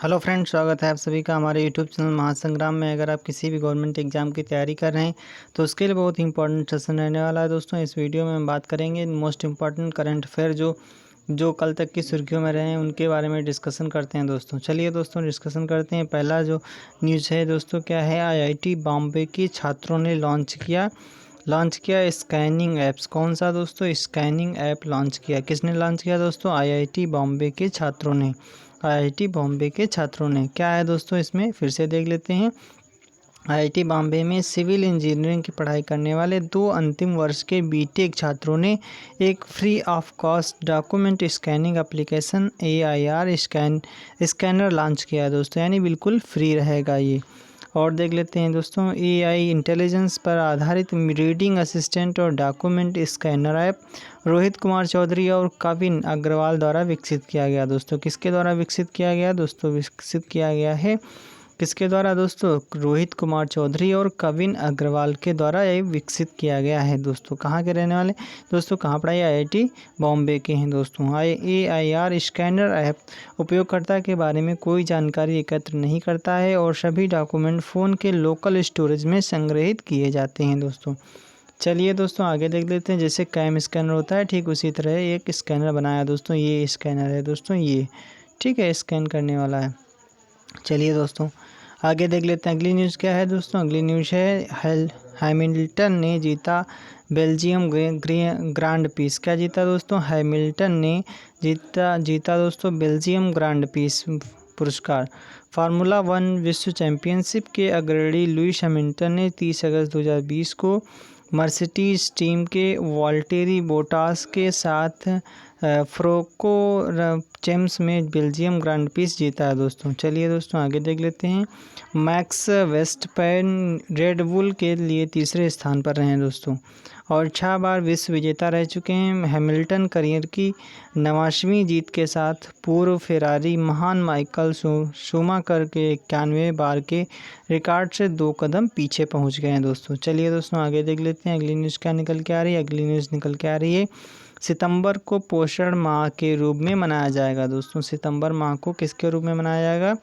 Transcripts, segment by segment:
Hello friends, स्वागत है आप सभी का हमारे यूट्यूब चैनल महासंग्राम में। अगर आप किसी भी गवर्नमेंट एग्जाम की तैयारी कर रहे हैं तो उसके लिए बहुत ही इंपॉर्टेंट सेशन रहने वाला है दोस्तों। इस वीडियो में हम बात करेंगे मोस्ट इंपॉर्टेंट करंट अफेयर जो कल तक की सुर्खियों में रहे हैं उनके बारे में डिस्कशन करते हैं दोस्तों। चलिए दोस्तों डिस्कशन करते हैं। पहला जो न्यूज़ है दोस्तों क्या है, IIT बॉम्बे के छात्रों ने लॉन्च किया स्कैनिंग ऐप्स। कौन सा दोस्तों? स्कैनिंग ऐप लॉन्च किया। किसने लॉन्च किया दोस्तों? IIT बॉम्बे के छात्रों ने। IIT बॉम्बे के छात्रों ने। क्या है दोस्तों इसमें, फिर से देख लेते हैं। IIT बॉम्बे में सिविल इंजीनियरिंग की पढ़ाई करने वाले 2 अंतिम वर्ष के बीटेक छात्रों ने एक free of cost document scanning application AIR scanner launch किया है दोस्तों, यानी बिल्कुल फ्री रहेगा ये। और देख लेते हैं दोस्तों, AI इंटेलिजेंस पर आधारित रीडिंग असिस्टेंट और document scanner app Rohit Kumar Chaudhary और कविन अग्रवाल द्वारा विकसित किया गया दोस्तों। किसके द्वारा विकसित किया गया दोस्तों? विकसित किया गया है किसके द्वारा दोस्तों? रोहित कुमार चौधरी और कविन अग्रवाल के द्वारा ये विकसित किया गया है दोस्तों। कहाँ के रहने वाले दोस्तों? कहाँ पढ़ाई? IIT बॉम्बे के हैं दोस्तों। AIR स्कैनर ऐप उपयोगकर्ता के बारे में कोई जानकारी एकत्र नहीं करता है और सभी डॉक्यूमेंट फ़ोन के लोकल स्टोरेज में संग्रहित किए जाते हैं दोस्तों। चलिए दोस्तों आगे देख लेते हैं। जैसे कैम स्कैनर होता है ठीक उसी तरह एक स्कैनर बनाया दोस्तों। ये स्कैनर है दोस्तों, ये ठीक है, स्कैन करने वाला है। चलिए दोस्तों आगे देख लेते हैं। अगली न्यूज़ क्या है दोस्तों? अगली न्यूज़ है हैमिल्टन ने जीता बेल्जियम ग्रांड पीस। क्या जीता दोस्तों? हैमिल्टन ने जीता दोस्तों बेल्जियम ग्रांड पीस पुरस्कार। फार्मूला 1 विश्व चैंपियनशिप के अग्रणी लुईस हैमिल्टन ने 30 अगस्त 2020 को मर्सिडीज टीम के वाल्टेरी बोटास के साथ फ्रोको चैम्प्स में बेल्जियम ग्रांड पीस जीता है दोस्तों। चलिए दोस्तों आगे देख लेते हैं। मैक्स वेस्टपेन रेड बुल के लिए तीसरे स्थान पर रहे हैं दोस्तों और 6 बार विश्व विजेता रह चुके हैं। हैमिल्टन करियर की 89वीं जीत के साथ पूर्व फेरारी महान माइकल शूमाकर के 91 बार के रिकॉर्ड से 2 कदम पीछे पहुंच गए हैं दोस्तों। चलिए दोस्तों आगे देख लेते हैं। अगली न्यूज़ क्या निकल के आ रही है? अगली न्यूज़ निकल के आ रही है सितंबर को पोषण माह के रूप में मनाया जाएगा दोस्तों। सितंबर माह को किसके रूप में मनाया जाएगा?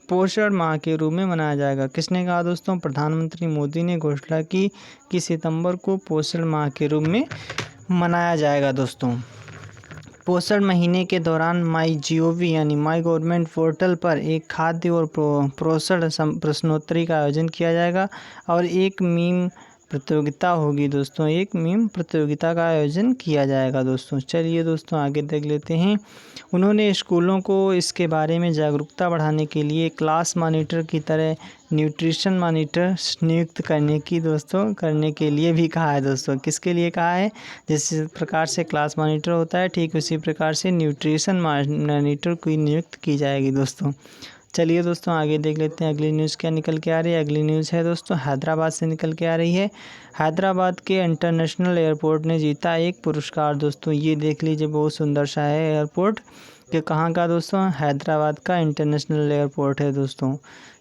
पोषण माह के रूप में मनाया जाएगा। किसने कहा दोस्तों? प्रधानमंत्री मोदी ने घोषणा की कि सितंबर को पोषण माह के रूप में मनाया जाएगा दोस्तों। पोषण महीने के दौरान MyGov यानी माई गवर्नमेंट पोर्टल पर एक खाद्य और पोषण प्रश्नोत्तरी का आयोजन किया जाएगा और एक मीम प्रतियोगिता होगी दोस्तों। एक मीम प्रतियोगिता का आयोजन किया जाएगा दोस्तों। चलिए दोस्तों आगे देख लेते हैं। उन्होंने स्कूलों को इसके बारे में जागरूकता बढ़ाने के लिए क्लास मॉनिटर की तरह न्यूट्रिशन मॉनिटर नियुक्त करने के लिए भी कहा है दोस्तों। किसके लिए कहा है? जिस प्रकार से क्लास मॉनिटर होता है ठीक उसी प्रकार से न्यूट्रिशन मॉनिटर की नियुक्त की जाएगी दोस्तों। चलिए दोस्तों आगे देख लेते हैं। अगली न्यूज़ क्या निकल के आ रही है? अगली न्यूज़ है दोस्तों हैदराबाद से निकल के आ रही है। हैदराबाद के इंटरनेशनल एयरपोर्ट ने जीता एक पुरस्कार दोस्तों। ये देख लीजिए, बहुत सुंदर सा है एयरपोर्ट। कि कहाँ का दोस्तों? हैदराबाद का इंटरनेशनल एयरपोर्ट है दोस्तों।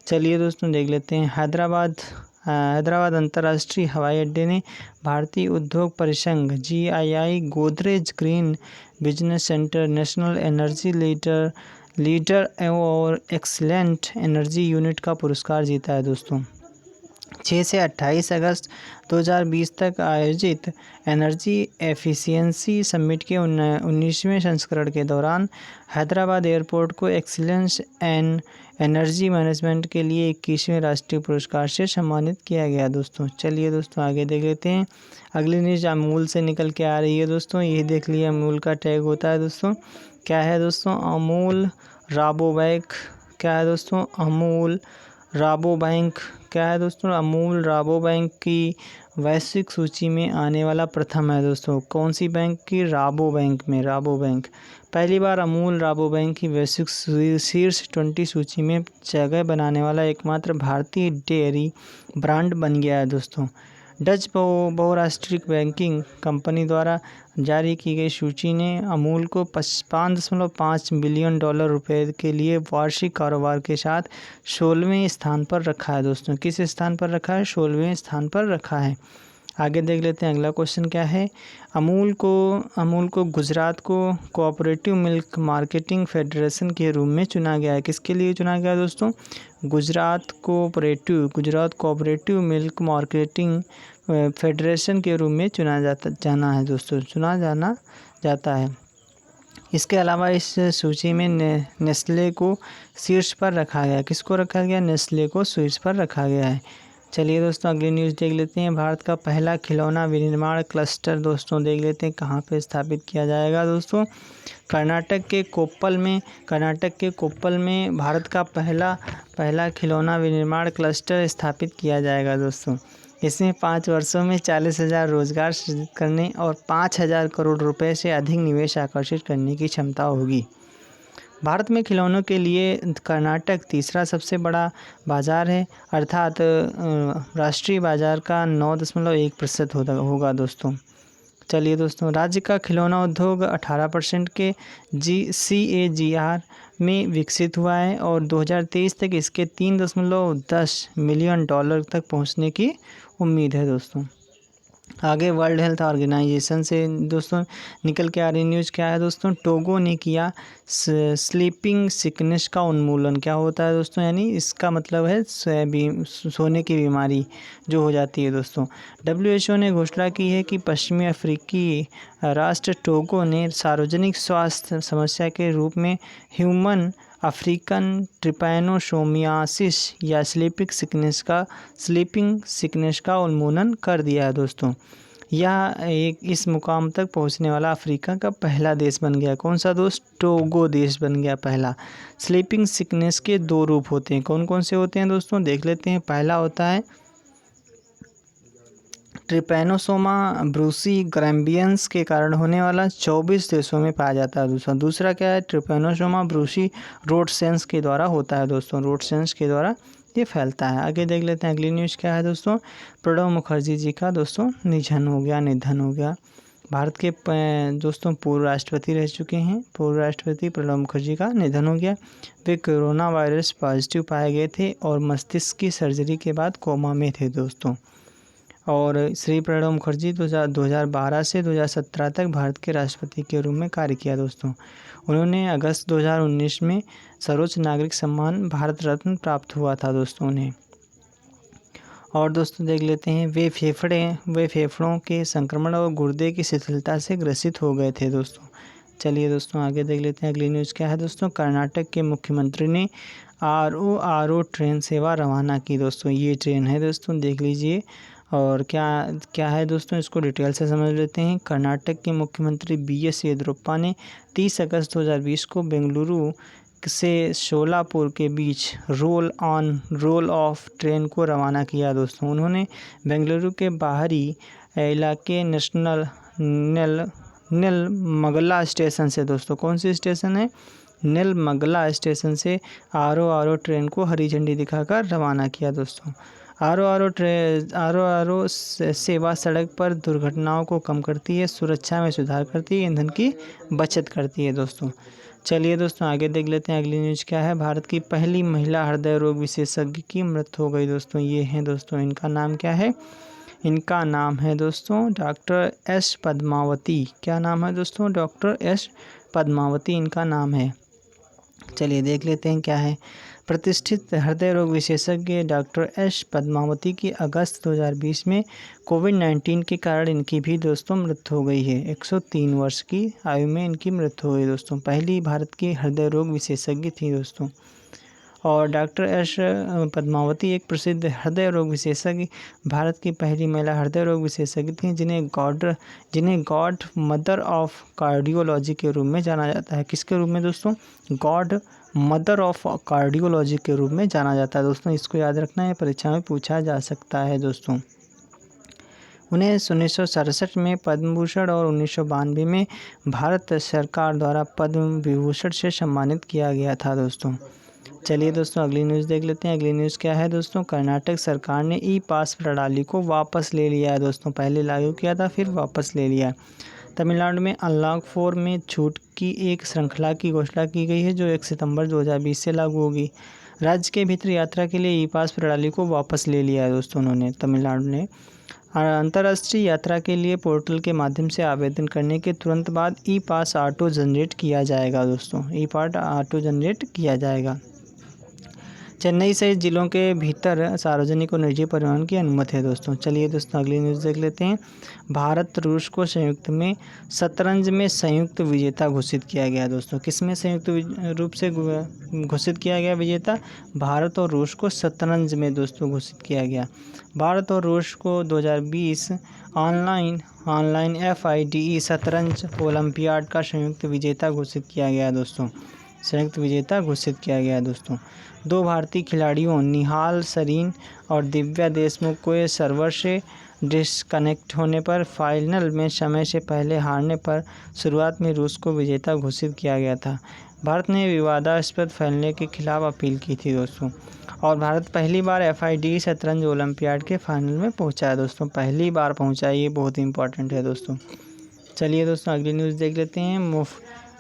चलिए दोस्तों देख लेते हैं। हैदराबाद अंतर्राष्ट्रीय हवाई अड्डे ने भारतीय उद्योग परिसंघ GII Godrej green business centre national energy leader और एक्सीलेंट एनर्जी यूनिट का पुरस्कार जीता है दोस्तों। 6 से 28 अगस्त 2020 तक आयोजित एनर्जी एफिशिएंसी समिट के 19वें संस्करण के दौरान हैदराबाद एयरपोर्ट को एक्सीलेंस एन एनर्जी मैनेजमेंट के लिए 21वें राष्ट्रीय पुरस्कार से सम्मानित किया गया दोस्तों। चलिए दोस्तों आगे देख लेते हैं। अगली न्यूज़ अमूल से निकल के आ रही है दोस्तों। ये देख लिए, अमूल का टैग होता है दोस्तों। क्या है दोस्तों? अमूल राबोबैंक। क्या है दोस्तों? अमूल राबोबैंक। क्या है दोस्तों? अमूल राबोबैंक की वैश्विक सूची में आने वाला प्रथम है दोस्तों। कौन सी बैंक की? राबोबैंक में। राबोबैंक पहली बार अमूल राबोबैंक की वैश्विक शीर्ष 20 सूची में जगह बनाने वाला एकमात्र भारतीय डेयरी ब्रांड बन गया है दोस्तों। डच बहुराष्ट्रीय बैंकिंग कंपनी द्वारा जारी की गई सूची ने अमूल को 5.5 बिलियन डॉलर रुपए के लिए वार्षिक कारोबार के साथ 16वें स्थान पर रखा है दोस्तों। किस स्थान पर रखा है? 16वें स्थान पर रखा है। आगे देख लेते हैं अगला क्वेश्चन क्या है। अमूल को गुजरात को कोऑपरेटिव मिल्क मार्केटिंग फेडरेशन के रूप में चुना गया है। किसके लिए चुना गया है दोस्तों? Gujarat cooperative milk marketing federation के रूप में चुना जाता है। इसके अलावा इस सूची में नेस्ले को शीर्ष पर रखा गया। किसको रखा गया? नेस्ले को शीर्ष पर रखा गया है। चलिए दोस्तों अगली न्यूज़ देख लेते हैं। भारत का पहला खिलौना विनिर्माण क्लस्टर दोस्तों देख लेते हैं कहाँ पे स्थापित किया जाएगा दोस्तों। कर्नाटक के कोप्पल में भारत का पहला खिलौना विनिर्माण क्लस्टर स्थापित किया जाएगा दोस्तों। इसमें 5 वर्षों में 40,000 रोजगार सृजित करने और 5,000 करोड़ रुपए से अधिक निवेश आकर्षित करने की क्षमता होगी। भारत में खिलौनों के लिए कर्नाटक तीसरा सबसे बड़ा बाज़ार है, अर्थात राष्ट्रीय बाज़ार का 9.1% होगा दोस्तों। चलिए दोस्तों, राज्य का खिलौना उद्योग 18% के CAGR में विकसित हुआ है और 2023 तक इसके 3.10 मिलियन डॉलर तक पहुंचने की उम्मीद है दोस्तों। आगे वर्ल्ड हेल्थ ऑर्गेनाइजेशन से दोस्तों निकल के आ रही न्यूज़ क्या है दोस्तों। टोगो ने किया स्लीपिंग सिकनेस का उन्मूलन। क्या होता है दोस्तों? यानी इसका मतलब है सोने की बीमारी जो हो जाती है दोस्तों। WHO ने घोषणा की है कि पश्चिमी अफ्रीकी राष्ट्र टोगो ने सार्वजनिक स्वास्थ्य समस्या के रूप में ह्यूमन अफ्रीकन ट्रिपैनोसोमियासिस या स्लीपिंग सिकनेस का उन्मूलन कर दिया है दोस्तों। यह इस मुकाम तक पहुंचने वाला अफ्रीका का पहला देश बन गया। कौन सा दोस्त? टोगो देश बन गया पहला। स्लीपिंग सिकनेस के 2 रूप होते हैं। कौन कौन से होते हैं दोस्तों? देख लेते हैं। पहला होता है ट्रिपैनोसोमा ब्रूसी ग्रैम्बियंस के कारण होने वाला, 24 देशों में पाया जाता है। दूसरा क्या है? ट्रिपैनोसोमा ब्रूसी रोडसेंस के द्वारा होता है दोस्तों। रोडसेंस के द्वारा ये फैलता है। आगे देख लेते हैं अगली न्यूज़ क्या है दोस्तों। प्रणब मुखर्जी जी का दोस्तों निधन हो गया। भारत के दोस्तों पूर्व राष्ट्रपति रह चुके हैं। पूर्व राष्ट्रपति प्रणब मुखर्जी का निधन हो गया। वे कोरोना वायरस पॉजिटिव पाए गए थे और मस्तिष्क की सर्जरी के बाद कोमा में थे दोस्तों। और श्री प्रणब मुखर्जी 2012 से 2017 तक भारत के राष्ट्रपति के रूप में कार्य किया दोस्तों। उन्होंने अगस्त 2019 में सर्वोच्च नागरिक सम्मान भारत रत्न प्राप्त हुआ था दोस्तों उन्हें। और दोस्तों देख लेते हैं वे फेफड़ों के संक्रमण और गुर्दे की शिथिलता से ग्रसित हो गए थे दोस्तों। चलिए दोस्तों आगे देख लेते हैं अगली न्यूज़ क्या है दोस्तों। कर्नाटक के मुख्यमंत्री ने RORO ट्रेन सेवा रवाना की दोस्तों। ये ट्रेन है दोस्तों, देख लीजिए। और क्या है दोस्तों, इसको डिटेल से समझ लेते हैं। कर्नाटक के मुख्यमंत्री BS येदियुरप्पा ने 30 अगस्त 2020 को बेंगलुरु से शोलापुर के बीच रोल ऑफ ट्रेन को रवाना किया दोस्तों। उन्होंने बेंगलुरु के बाहरी इलाके नेलमंगला स्टेशन से दोस्तों, कौन सी स्टेशन है? नेलमंगला स्टेशन से RORO ट्रेन को हरी झंडी दिखाकर रवाना किया दोस्तों। RORO सेवा सड़क पर दुर्घटनाओं को कम करती है, सुरक्षा में सुधार करती है, ईंधन की बचत करती है दोस्तों। चलिए दोस्तों आगे देख लेते हैं अगली न्यूज़ क्या है। भारत की पहली महिला हृदय रोग विशेषज्ञ की मृत्यु हो गई दोस्तों। ये हैं दोस्तों, इनका नाम क्या है? इनका नाम है दोस्तों डॉक्टर S पद्मावती। क्या नाम है दोस्तों? डॉक्टर S पद्मावती इनका नाम है। चलिए देख लेते हैं क्या है। प्रतिष्ठित हृदय रोग विशेषज्ञ डॉक्टर S पद्मावती की अगस्त 2020 में कोविड-19 के कारण इनकी भी दोस्तों मृत्यु हो गई है। 103 वर्ष की आयु में इनकी मृत्यु हो गई दोस्तों। पहली भारत की हृदय रोग विशेषज्ञ थी दोस्तों। और डॉक्टर S पद्मावती एक प्रसिद्ध हृदय रोग विशेषज्ञ, भारत की पहली महिला हृदय रोग विशेषज्ञ थी जिन्हें गॉड मदर ऑफ कार्डियोलॉजी के रूप में जाना जाता है। किसके रूप में दोस्तों? गॉड मदर ऑफ कार्डियोलॉजी के रूप में जाना जाता है दोस्तों। इसको याद रखना है, परीक्षा में पूछा जा सकता है दोस्तों। उन्हें 1967 में पद्म भूषण और 1992 में भारत सरकार द्वारा पद्म विभूषण से सम्मानित किया गया था दोस्तों। चलिए दोस्तों अगली न्यूज़ देख लेते हैं। अगली न्यूज़ क्या है दोस्तों। कर्नाटक सरकार ने ई-पास प्रणाली को वापस ले लिया है दोस्तों। पहले लागू किया था, फिर वापस ले लिया। तमिलनाडु में अनलॉक 4 में छूट की एक श्रृंखला की घोषणा की गई है जो 1 सितंबर 2020 से लागू होगी। राज्य के भीतर यात्रा के लिए ई-पास प्रणाली को वापस ले लिया है दोस्तों उन्होंने, तमिलनाडु ने। अंतर्राष्ट्रीय यात्रा के लिए पोर्टल के माध्यम से आवेदन करने के तुरंत बाद ई पास ऑटो जनरेट किया जाएगा दोस्तों, ई पास ऑटो जनरेट किया जाएगा। चेन्नई सहित जिलों के भीतर सार्वजनिक और निजी परिवहन की अनुमति है दोस्तों। चलिए दोस्तों अगली न्यूज़ देख लेते हैं। भारत रूस को संयुक्त में शतरंज में संयुक्त विजेता घोषित किया गया दोस्तों। किसमें संयुक्त रूप से घोषित किया गया विजेता? भारत और रूस को शतरंज में दोस्तों घोषित किया गया। भारत और रूस को 2020 ऑनलाइन FIDE शतरंज ओलंपियाड का संयुक्त विजेता घोषित किया गया दोस्तों, संयुक्त विजेता घोषित किया गया दोस्तों। 2 भारतीय खिलाड़ियों निहाल सरीन और दिव्या देशमुख को सर्वर से डिस्कनेक्ट होने पर फाइनल में समय से पहले हारने पर शुरुआत में रूस को विजेता घोषित किया गया था। भारत ने विवादास्पद फैसले के खिलाफ अपील की थी दोस्तों, और भारत पहली बार FIDE शतरंज ओलंपियाड के फाइनल में पहुंचा है दोस्तों, पहली बार पहुंचा है, ये बहुत इंपॉर्टेंट है दोस्तों। चलिए दोस्तों अगली न्यूज़ देख लेते हैं।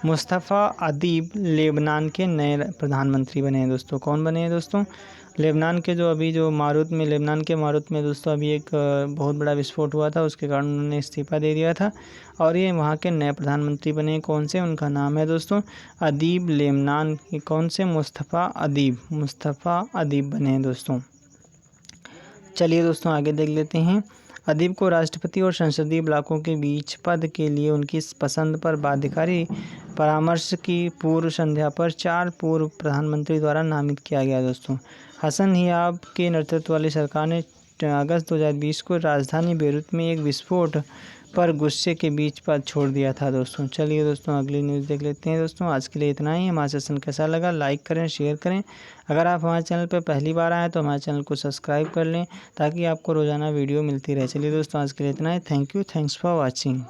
मुस्तफ़ा अदीब लेबनान के नए प्रधानमंत्री बने हैं दोस्तों। कौन बने हैं दोस्तों? लेबनान के लेबनान के मारूत में दोस्तों अभी एक बहुत बड़ा विस्फोट हुआ था, उसके कारण उन्होंने इस्तीफा दे दिया था और ये वहाँ के नए प्रधानमंत्री बने हैं। कौन से? उनका नाम है दोस्तों अदीब लेबनान के। कौन से? मुस्तफ़ा अदीब बने हैं दोस्तों। चलिए दोस्तों आगे देख लेते हैं। अदीब को राष्ट्रपति और संसदीय ब्लॉकों के बीच पद के लिए उनकी पसंद पर बाध्यकारी परामर्श की पूर्व संध्या पर 4 पूर्व प्रधानमंत्री द्वारा नामित किया गया दोस्तों। हसन हियाब के नेतृत्व वाली सरकार ने अगस्त 2020 को राजधानी बेरूत में एक विस्फोट पर गुस्से के बीच पद छोड़ दिया था दोस्तों। चलिए दोस्तों अगली न्यूज़ देख लेते हैं दोस्तों। आज के लिए इतना ही। हमारा सेशन कैसा लगा लाइक करें, शेयर करें। अगर आप हमारे चैनल पर पहली बार आए तो हमारे चैनल को सब्सक्राइब कर लें ताकि आपको रोज़ाना वीडियो मिलती रहे। चलिए दोस्तों आज के लिए इतना ही। Thank you, thanks for watching.